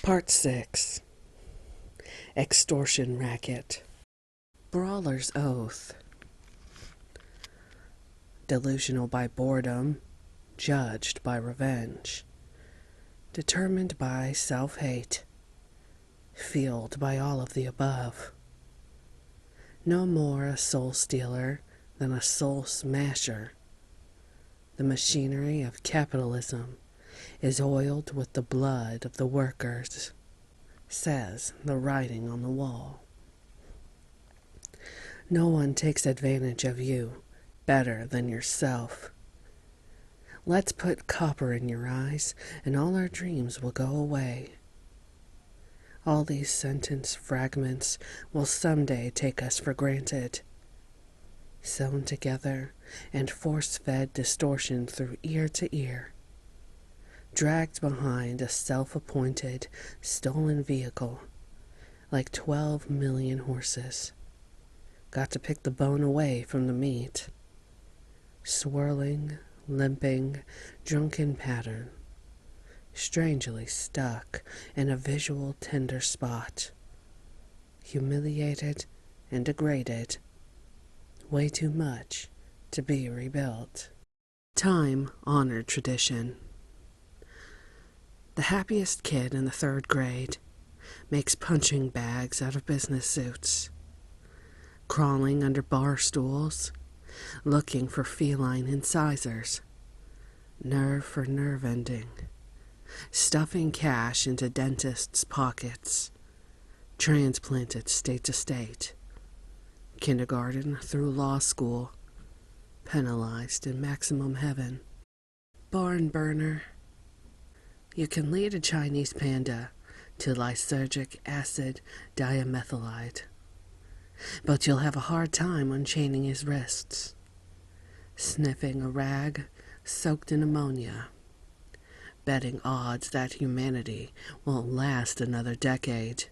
Part 6. Extortion Racket. Brawler's Oath. Delusional by boredom, judged by revenge, determined by self-hate, fueled by all of the above. No more a soul stealer than a soul smasher. The machinery of capitalism is oiled with the blood of the workers, says the writing on the wall. No one takes advantage of you better than yourself. Let's put copper in your eyes and all our dreams will go away. All these sentence fragments will someday take us for granted. Sewn together and force-fed distortion through ear to ear. Dragged behind a self-appointed, stolen vehicle, like 12 million horses. Got to pick the bone away from the meat. Swirling, limping, drunken pattern. Strangely stuck in a visual tender spot. Humiliated and degraded. Way too much to be rebuilt. Time-honored tradition. The happiest kid in the 3rd grade makes punching bags out of business suits, crawling under bar stools, looking for feline incisors, nerve for nerve ending, stuffing cash into dentists' pockets, transplanted state to state, kindergarten through law school, penalized in maximum heaven. Barn burner. You can lead a Chinese panda to lysergic acid diamethylide, but you'll have a hard time unchaining his wrists, sniffing a rag soaked in ammonia, betting odds that humanity won't last another decade.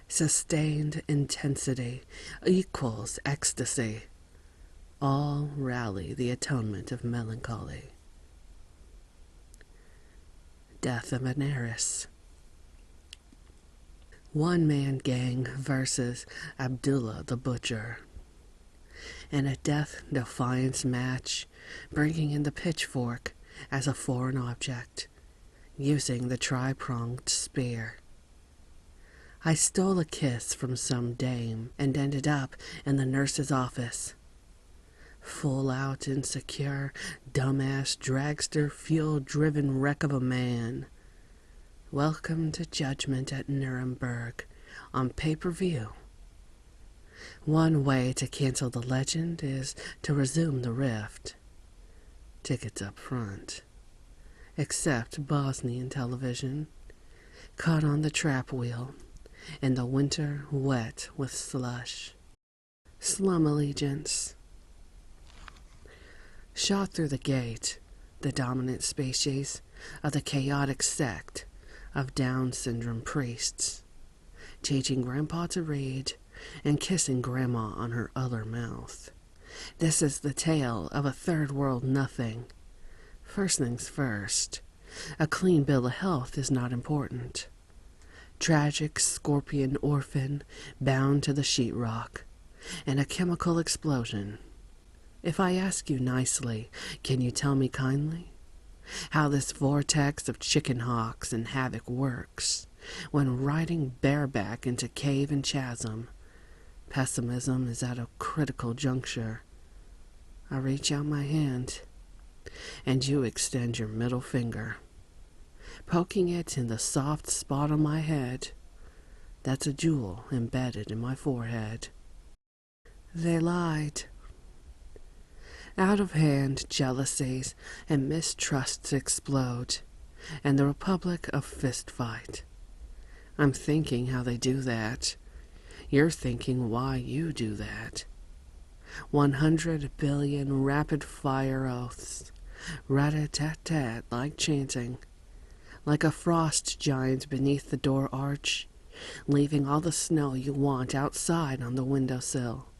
Sustained intensity equals ecstasy. All rally the atonement of melancholy. Death of an heiress. One-man gang versus Abdullah the Butcher. In a death-defiance match, bringing in the pitchfork as a foreign object, using the tri-pronged spear. I stole a kiss from some dame and ended up in the nurse's office. Full-out, insecure, dumbass, dragster, fuel-driven wreck of a man. Welcome to judgment at Nuremberg on pay-per-view. One way to cancel the legend is to resume the rift. Tickets up front. Except Bosnian television. Caught on the trap wheel. In the winter wet with slush. Slum allegiance. Shot through the gate, the dominant species of the chaotic sect of Down syndrome priests, teaching Grandpa to read and kissing Grandma on her other mouth. This is the tale of a third world nothing. First things first, a clean bill of health is not important. Tragic scorpion orphan bound to the sheetrock, and a chemical explosion. If I ask you nicely, can you tell me kindly how this vortex of chicken hawks and havoc works when riding bareback into cave and chasm? Pessimism is at a critical juncture. I reach out my hand, and you extend your middle finger, poking it in the soft spot on my head. That's a jewel embedded in my forehead. They lied. Out-of-hand jealousies and mistrusts explode, and the republic of fistfight. I'm thinking how they do that. You're thinking why you do that. 100 billion rapid-fire oaths, rat-a-tat-tat like chanting, like a frost giant beneath the door arch, leaving all the snow you want outside on the windowsill.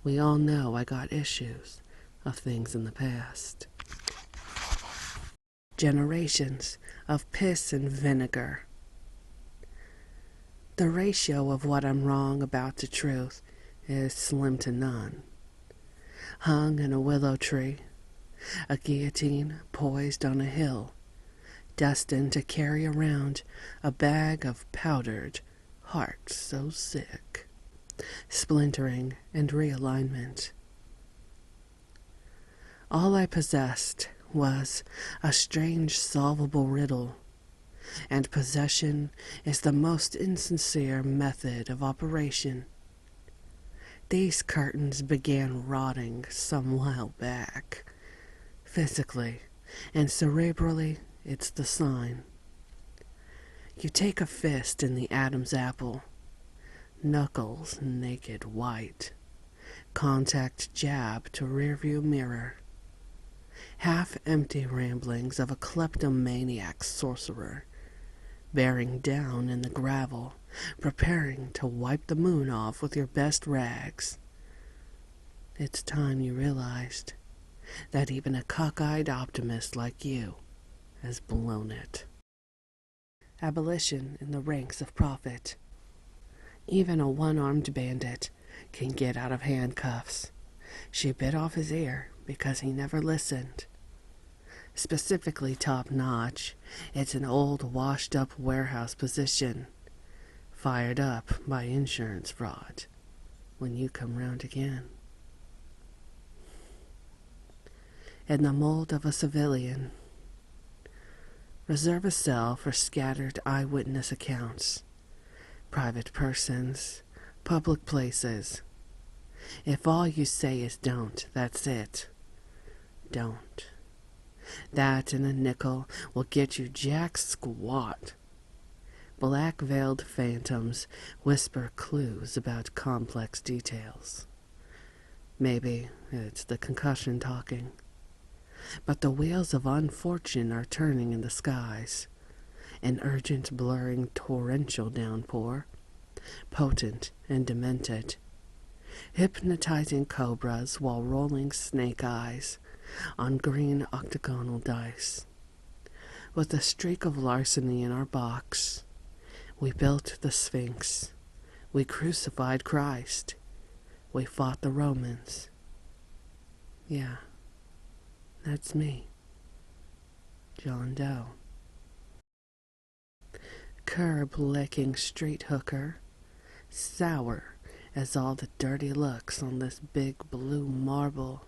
We all know I got issues of things in the past. Generations of piss and vinegar, The ratio of what I'm wrong about to truth is slim to none. Hung in a willow tree, a guillotine poised on a hill, destined to carry around a bag of powdered hearts so sick, splintering and realignment. All I possessed was a strange solvable riddle, and possession is the most insincere method of operation. These curtains began rotting some while back. Physically and cerebrally, it's the sign. You take a fist in the Adam's apple, knuckles naked white, contact jab to rearview mirror, half-empty ramblings of a kleptomaniac sorcerer, bearing down in the gravel, preparing to wipe the moon off with your best rags. It's time you realized that even a cockeyed optimist like you has blown it. Abolition in the ranks of profit. Even a one-armed bandit can get out of handcuffs. She bit off his ear because he never listened. Specifically top-notch, it's an old washed-up warehouse position, fired up by insurance fraud when you come round again. In the mold of a civilian, reserve a cell for scattered eyewitness accounts, private persons, public places. If all you say is don't, that's it. Don't. That and a nickel will get you jack squat. Black-veiled phantoms whisper clues about complex details. Maybe it's the concussion talking. But the wheels of unfortune are turning in the skies. An urgent, blurring, torrential downpour, potent and demented, hypnotizing cobras while rolling snake eyes on green octagonal dice. With a streak of larceny in our box, we built the Sphinx. We crucified Christ. We fought the Romans. Yeah, that's me, John Doe. Curb-licking street hooker, sour as all the dirty looks on this big blue marble,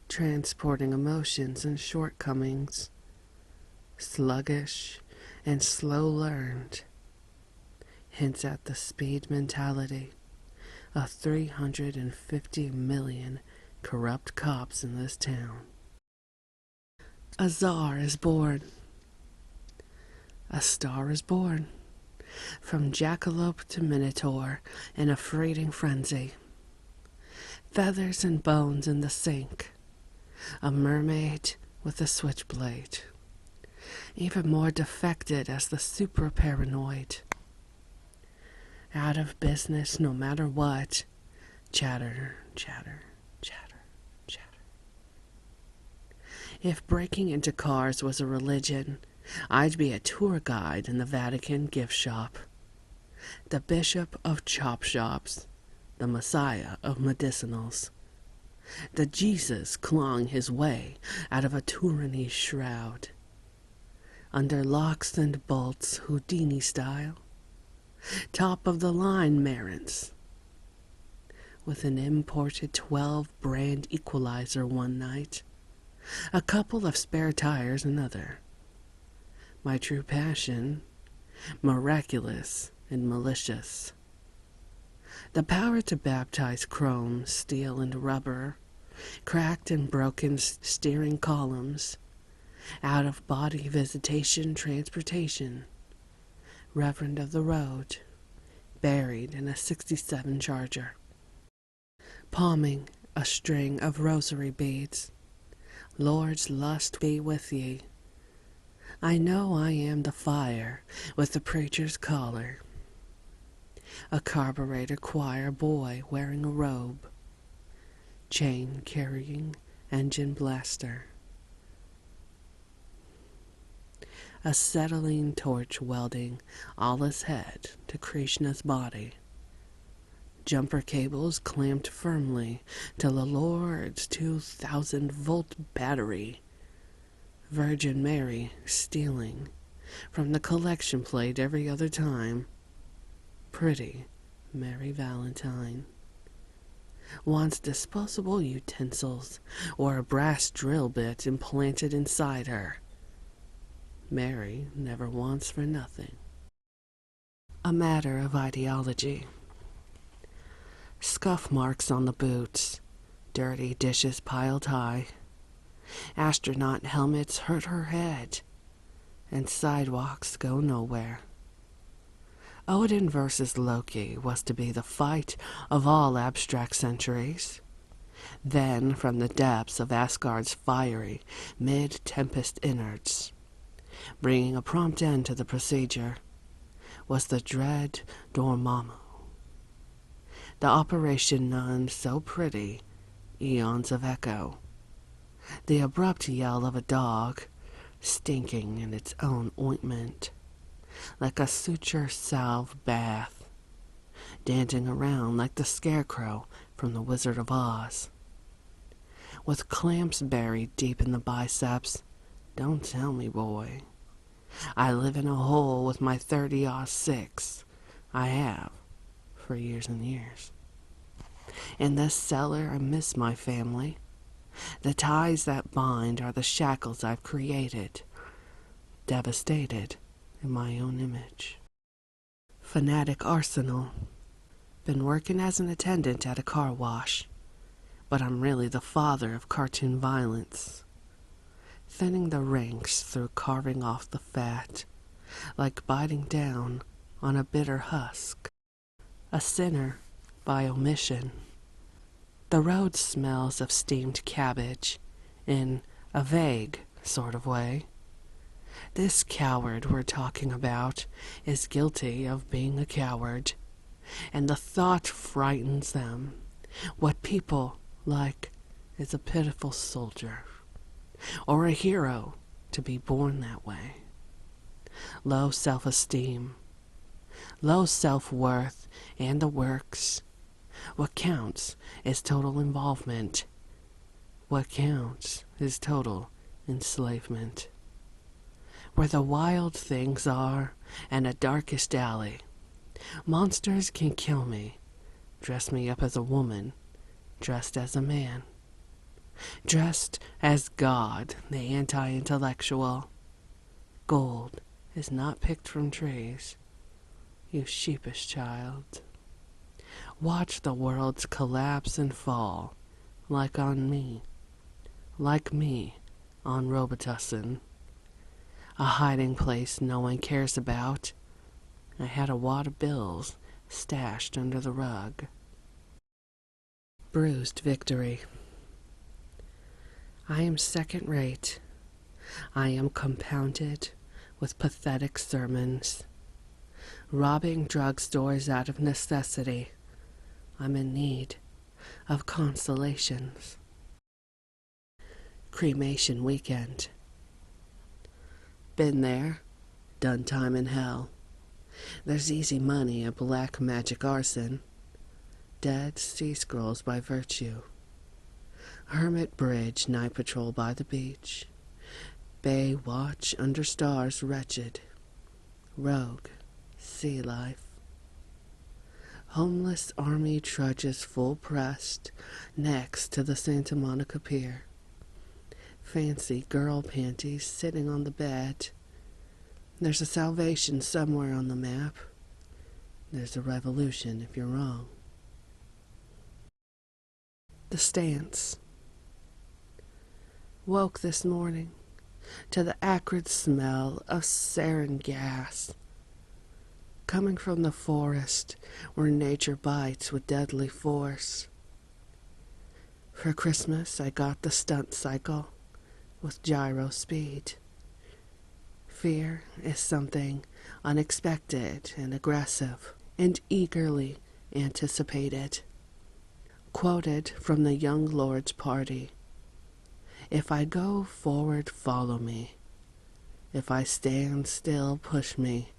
transporting emotions and shortcomings, sluggish and slow-learned, hints at the speed mentality of 350 million corrupt cops in this town. A czar is born. A star is born. From jackalope to minotaur in a freighting frenzy. Feathers and bones in the sink. A mermaid with a switchblade. Even more defected as the supra-paranoid. Out of business no matter what. Chatter, chatter, chatter, chatter. If breaking into cars was a religion, I'd be a tour guide in the Vatican gift shop. The bishop of chop shops. The messiah of medicinals. The Jesus clawing his way out of a Turini shroud. Under locks and bolts, Houdini style. Top of the line Marantz. With an imported 12-brand equalizer one night. A couple of spare tires another. My true passion, miraculous and malicious. The power to baptize chrome, steel, and rubber, cracked and broken steering columns, out-of-body visitation transportation, Reverend of the road, buried in a 67 Charger. Palming a string of rosary beads, Lord's lust be with ye. I know I am the fire with the preacher's collar. A carburetor choir boy wearing a robe. Chain-carrying engine blaster. acetylene torch welding Allah's head to Krishna's body. Jumper cables clamped firmly to the Lord's 2,000-volt battery. Virgin Mary stealing from the collection plate every other time. Pretty Mary Valentine wants disposable utensils or a brass drill bit implanted inside her. Mary never wants for nothing. A matter of ideology. Scuff marks on the boots, dirty dishes piled high. Astronaut helmets hurt her head, and sidewalks go nowhere. Odin versus Loki was to be the fight of all abstract centuries. Then, from the depths of Asgard's fiery, mid-tempest innards, bringing a prompt end to the procedure, was the dread Dormammu. The operation none so pretty, eons of echo. The abrupt yell of a dog, stinking in its own ointment, like a suture salve bath, dancing around like the scarecrow from the Wizard of Oz. With clamps buried deep in the biceps, don't tell me, boy. I live in a hole with my 30-06. I have, for years and years. In this cellar I miss my family. The ties that bind are the shackles I've created, devastated in my own image. Fanatic Arsenal. Been working as an attendant at a car wash, but I'm really the father of cartoon violence. Thinning the ranks through carving off the fat, like biting down on a bitter husk. A sinner by omission. The road smells of steamed cabbage in a vague sort of way. This coward we're talking about is guilty of being a coward, and the thought frightens them. What people like is a pitiful soldier, or a hero to be born that way. Low self-esteem, low self-worth, and the works. What counts is total involvement. What counts is total enslavement. Where the wild things are, and a darkest alley, monsters can kill me, dress me up as a woman, dressed as a man, dressed as God, the anti-intellectual. Gold is not picked from trees, you sheepish child. Watch the worlds collapse and fall, like me on Robitussin. A hiding place no one cares about. I had a wad of bills stashed under the rug. Bruised victory. I am second-rate. I am compounded with pathetic sermons. Robbing drugstores out of necessity. I'm in need of consolations. Cremation weekend. Been there, done time in hell. There's easy money at black magic arson. Dead sea scrolls by virtue. Hermit bridge night patrol by the beach. Bay watch under stars wretched. Rogue sea life. Homeless army trudges full-pressed next to the Santa Monica Pier. Fancy girl panties sitting on the bed. There's a salvation somewhere on the map. There's a revolution if you're wrong. The stance. Woke this morning to the acrid smell of sarin gas coming from the forest where nature bites with deadly force. For Christmas, I got the stunt cycle with gyro speed. Fear is something unexpected and aggressive and eagerly anticipated. Quoted from the young lord's party. If I go forward, follow me. If I stand still, push me.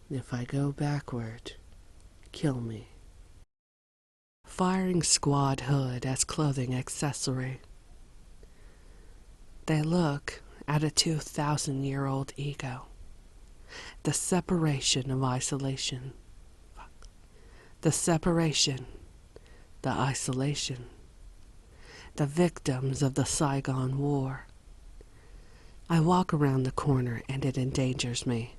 If I go backward, kill me. Firing squad hood as clothing accessory. They look at a 2,000-year-old ego. The separation of isolation. The separation, the isolation. The victims of the Saigon War. I walk around the corner and it endangers me.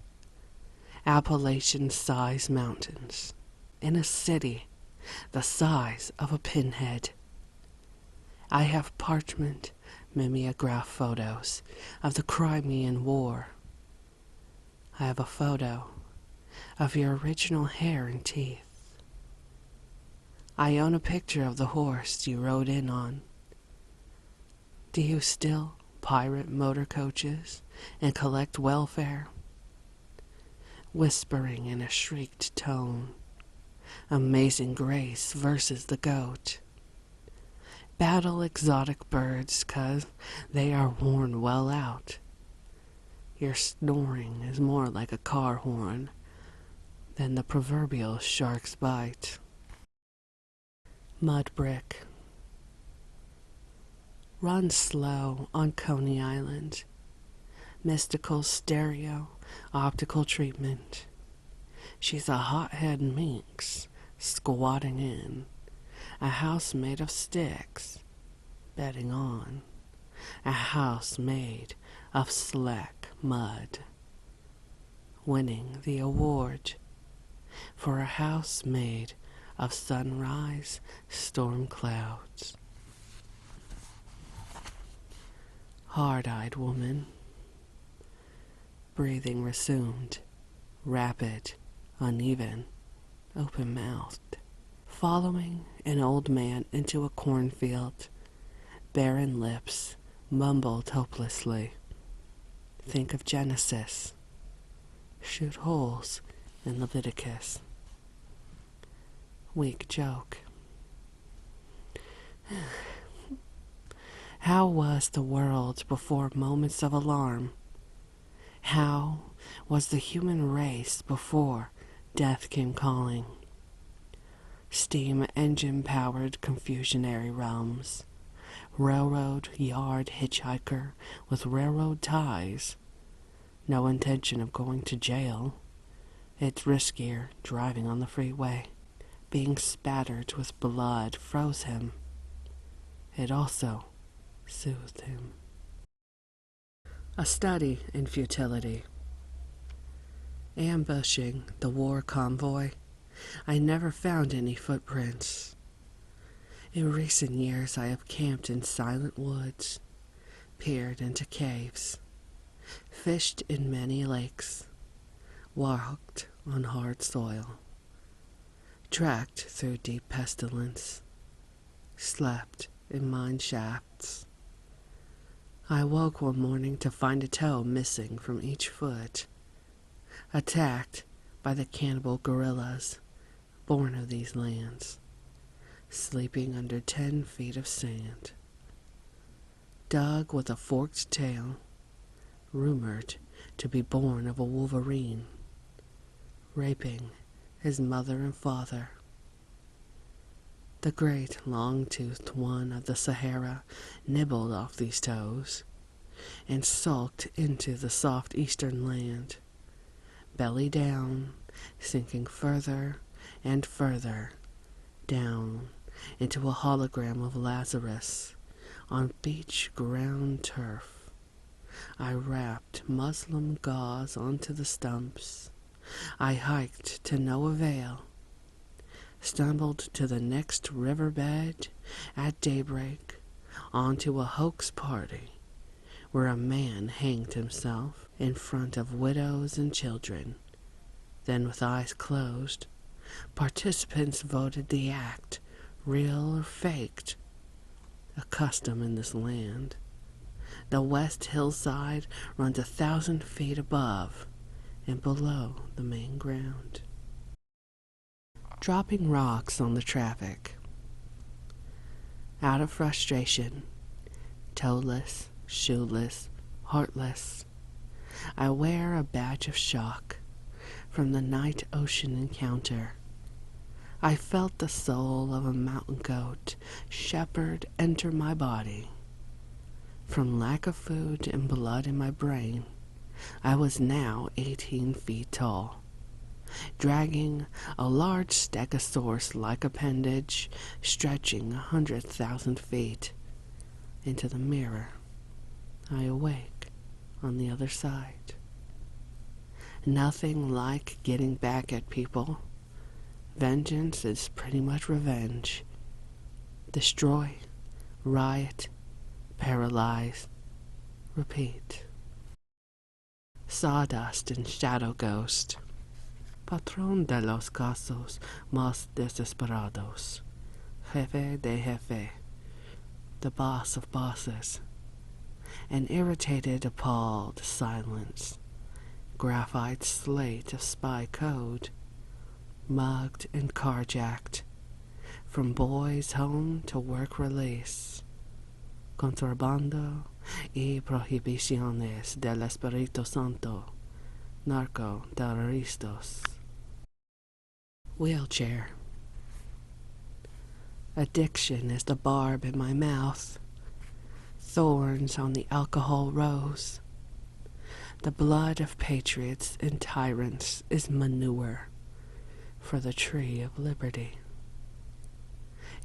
Appalachian-sized mountains in a city the size of a pinhead. I have parchment mimeograph photos of the Crimean War. I have a photo of your original hair and teeth. I own a picture of the horse you rode in on. Do you still pirate motor coaches and collect welfare? Whispering in a shrieked tone, Amazing Grace versus the goat. Battle exotic birds 'cause they are worn well out. Your snoring is more like a car horn than the proverbial shark's bite. Mud brick. Run slow on Coney Island. Mystical stereo optical treatment. She's a hothead minx squatting in a house made of sticks, betting on a house made of slack mud, winning the award for a house made of sunrise storm clouds. Hard-eyed woman. Breathing resumed, rapid, uneven, open-mouthed. Following an old man into a cornfield, barren lips mumbled hopelessly. Think of Genesis. Shoot holes in Leviticus. Weak joke. How was the world before moments of alarm? How was the human race before death came calling? Steam engine-powered confusionary realms. Railroad yard hitchhiker with railroad ties. No intention of going to jail. It's riskier driving on the freeway. Being spattered with blood froze him. It also soothed him. A study in futility. Ambushing the war convoy, I never found any footprints. In recent years I have camped in silent woods, peered into caves, fished in many lakes, walked on hard soil, trekked through deep pestilence, slept in mine shafts. I woke one morning to find a toe missing from each foot, attacked by the cannibal gorillas born of these lands, sleeping under 10 feet of sand. Dug with a forked tail, rumored to be born of a wolverine, raping his mother and father. The great long-toothed one of the Sahara nibbled off these toes and sulked into the soft eastern land, belly down, sinking further and further down into a hologram of Lazarus on beach-ground turf. I wrapped Muslim gauze onto the stumps. I hiked to no avail. Stumbled to the next riverbed at daybreak onto a hoax party where a man hanged himself in front of widows and children. Then, with eyes closed, participants voted the act real or faked, a custom in this land. The west hillside runs 1,000 feet above and below the main ground. Dropping rocks on the traffic. Out of frustration, toeless, shoeless, heartless, I wear a badge of shock from the night ocean encounter. I felt the soul of a mountain goat shepherd enter my body. From lack of food and blood in my brain, I was now 18 feet tall, dragging a large stegosaurus-like appendage stretching 100,000 feet into the mirror. I awake on the other side. Nothing like getting back at people. Vengeance is pretty much revenge. Destroy, riot, paralyze, repeat. Sawdust and Shadow Ghost. Patrón de los casos más desesperados. Jefe de jefe. The boss of bosses. An irritated, appalled silence. Graphite slate of spy code. Mugged and carjacked. From boys' home to work release. Contrabando y prohibiciones del Espíritu Santo. Narco-terroristas. Wheelchair. Addiction is the barb in my mouth. Thorns on the alcohol rose. The blood of patriots and tyrants is manure for the tree of liberty.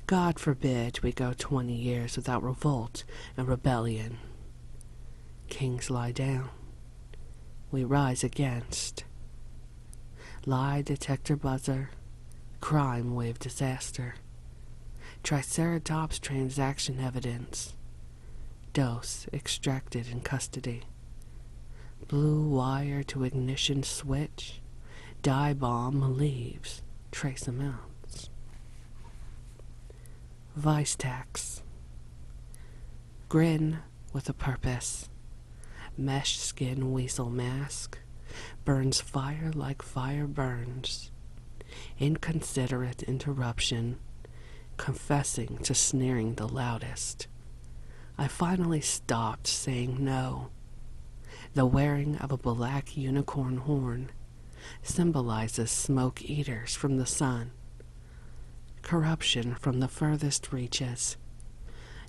God forbid we go 20 years without revolt and rebellion. Kings lie down. We rise against. Lie detector buzzer. Crime wave disaster. Triceratops transaction evidence. Dose extracted in custody. Blue wire to ignition switch. Dye bomb leaves trace amounts. Vice tax. Grin with a purpose. Mesh skin weasel mask. Burns fire like fire burns. Inconsiderate interruption. Confessing to sneering the loudest. I finally stopped saying no. The wearing of a black unicorn horn symbolizes smoke eaters from the sun. Corruption from the furthest reaches.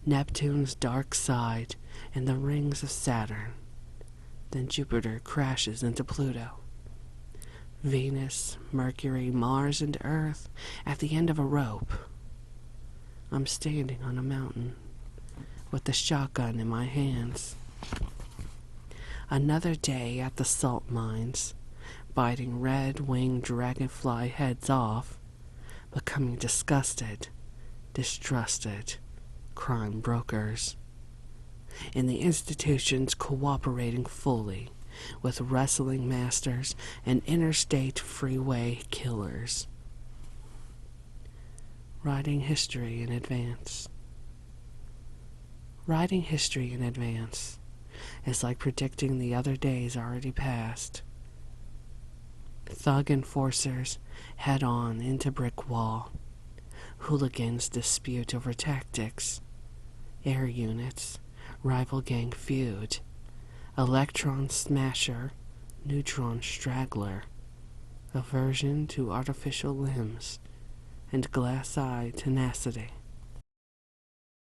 Neptune's dark side and the rings of Saturn. Then Jupiter crashes into Pluto. Venus, Mercury, Mars, and Earth at the end of a rope. I'm standing on a mountain with the shotgun in my hands. Another day at the salt mines, biting red-winged dragonfly heads off, becoming disgusted, distrusted, crime brokers. In the institutions cooperating fully with wrestling masters and interstate freeway killers. Writing history in advance. Writing history in advance is like predicting the other days already past. Thug enforcers head on into brick wall. Hooligans dispute over tactics. Air units, rival gang feud. Electron smasher, neutron straggler. Aversion to artificial limbs and glass-eye tenacity.